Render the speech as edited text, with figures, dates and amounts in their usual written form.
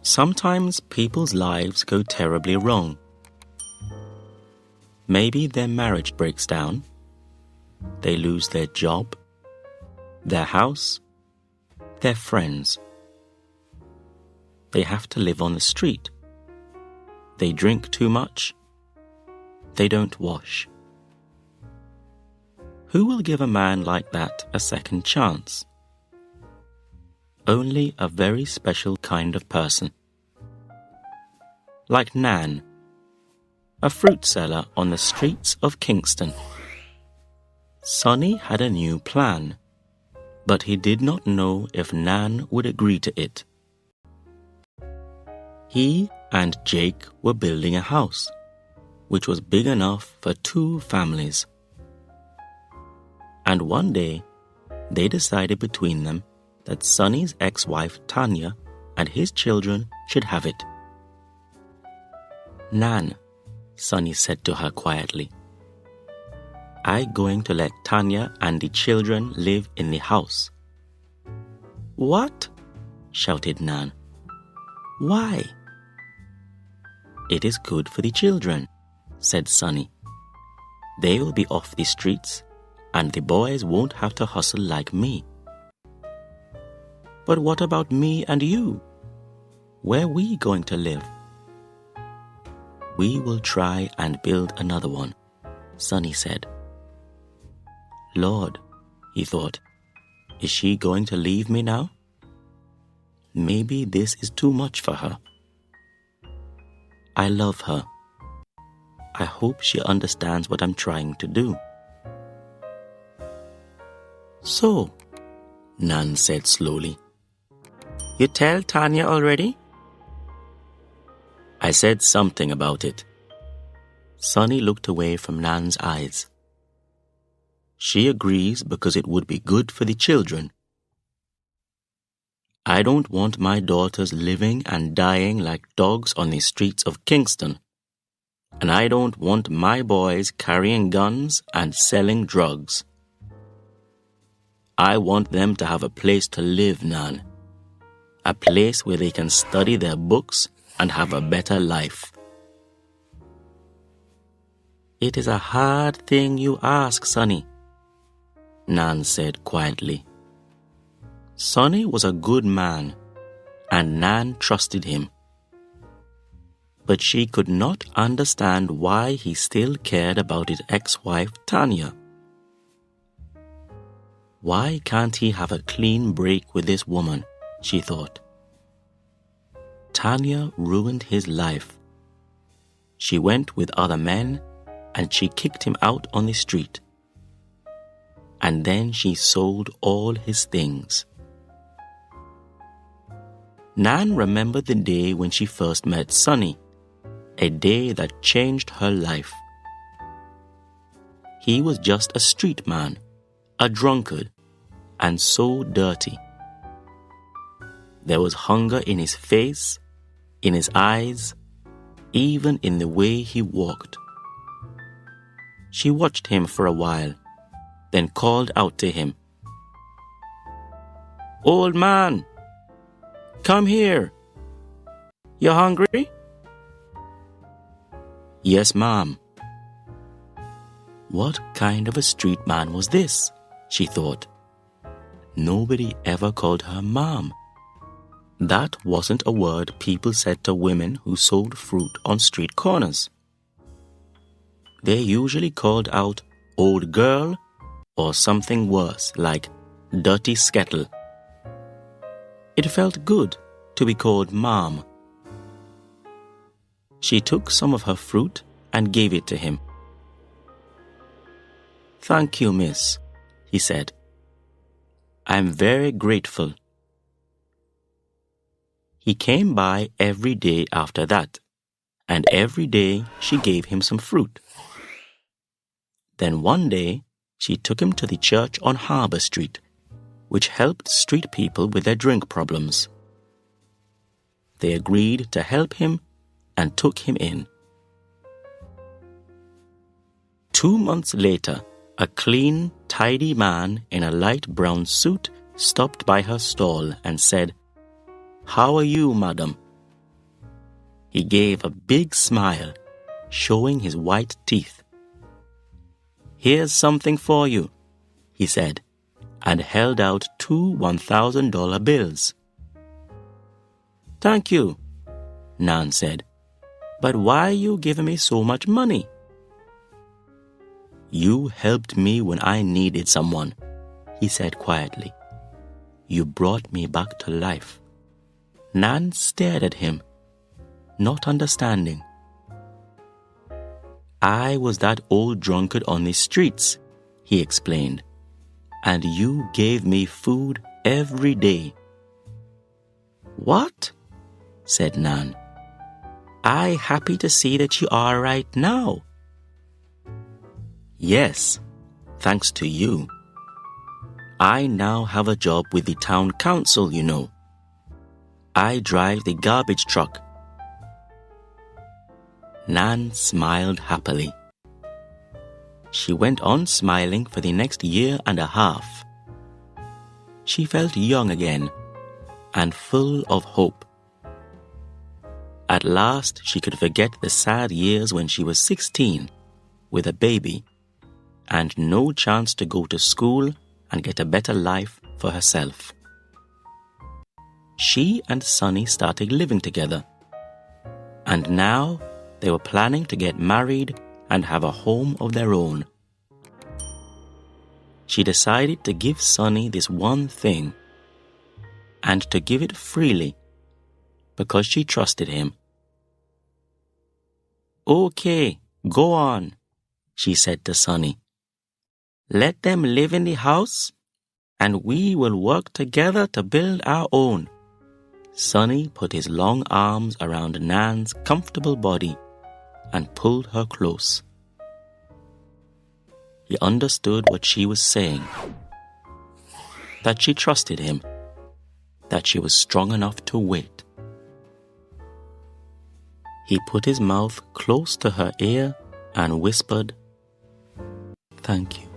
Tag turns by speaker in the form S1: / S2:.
S1: Sometimes people's lives go terribly wrong. Maybe their marriage breaks down, they lose their job, their house, their friends. They have to live on the street. They drink too much. They don't wash. Who will give a man like that a second chance? Only a very special kind of person. Like Nan, a fruit seller on the streets of Kingston. Sonny had a new plan, but he did not know if Nan would agree to it. He and Jake were building a house, which was big enough for 2 families. And one day, they decided between them that Sonny's ex-wife Tanya and his children should have it. Nan, Sonny said to her quietly, I'm going to let Tanya and the children live in the house. What? Shouted Nan. Why? It is good for the children, said Sonny. They will be off the streets, and the boys won't have to hustle like me. But what about me and you? Where are we going to live? We will try and build another one, Sonny said. Lord, he thought, is she going to leave me now? Maybe this is too much for her. I love her. I hope she understands what I'm trying to do. So, Nan said slowly, you tell Tanya already? I said something about it. Sonny looked away from Nan's eyes. She agrees because it would be good for the children. I don't want my daughters living and dying like dogs on the streets of Kingston. And I don't want my boys carrying guns and selling drugs. I want them to have a place to live, Nan. A place where they can study their books and have a better life. It is a hard thing you ask, Sonny, Nan said quietly. Sonny was a good man, and Nan trusted him. But she could not understand why he still cared about his ex-wife Tanya. Why can't he have a clean break with this woman, she thought. Tanya ruined his life. She went with other men and she kicked him out on the street. And then she sold all his things. Nan remembered the day when she first met Sonny, a day that changed her life. He was just a street man, a drunkard, and so dirty. There was hunger in his face, in his eyes, even in the way he walked. She watched him for a while, then called out to him, "Old man, come here. You hungry?" "Yes, ma'am." What kind of a street man was this? She thought. Nobody ever called her ma'am. That wasn't a word people said to women who sold fruit on street corners. They usually called out old girl or something worse like dirty skettle. It felt good to be called ma'am. She took some of her fruit and gave it to him. "Thank you, miss," he said. "I'm very grateful." He came by every day after that, and every day she gave him some fruit. Then one day, she took him to the church on Harbour Street, which helped street people with their drink problems. They agreed to help him and took him in. 2 months later, a clean, tidy man in a light brown suit stopped by her stall and said, "How are you, madam?" He gave a big smile, showing his white teeth. "Here's something for you," he said, and held out 2 $1,000 bills. "Thank you," Nan said. "But why are you giving me so much money?" "You helped me when I needed someone," he said quietly. "You brought me back to life." Nan stared at him, not understanding. "I was that old drunkard on the streets," he explained, "and you gave me food every day." "What?" said Nan. "I happy to see that you are right now." "Yes, thanks to you. I now have a job with the town council, you know. I drive the garbage truck." Nan smiled happily. She went on smiling for the next year and a half. She felt young again and full of hope. At last, she could forget the sad years when she was 16 with a baby and no chance to go to school and get a better life for herself. She and Sonny started living together, and now they were planning to get married and have a home of their own. She decided to give Sonny this one thing, and to give it freely, because she trusted him. "Okay, go on," she said to Sonny. "Let them live in the house, and we will work together to build our own." Sonny put his long arms around Nan's comfortable body and pulled her close. He understood what she was saying, that she trusted him, that she was strong enough to wait. He put his mouth close to her ear and whispered, "Thank you."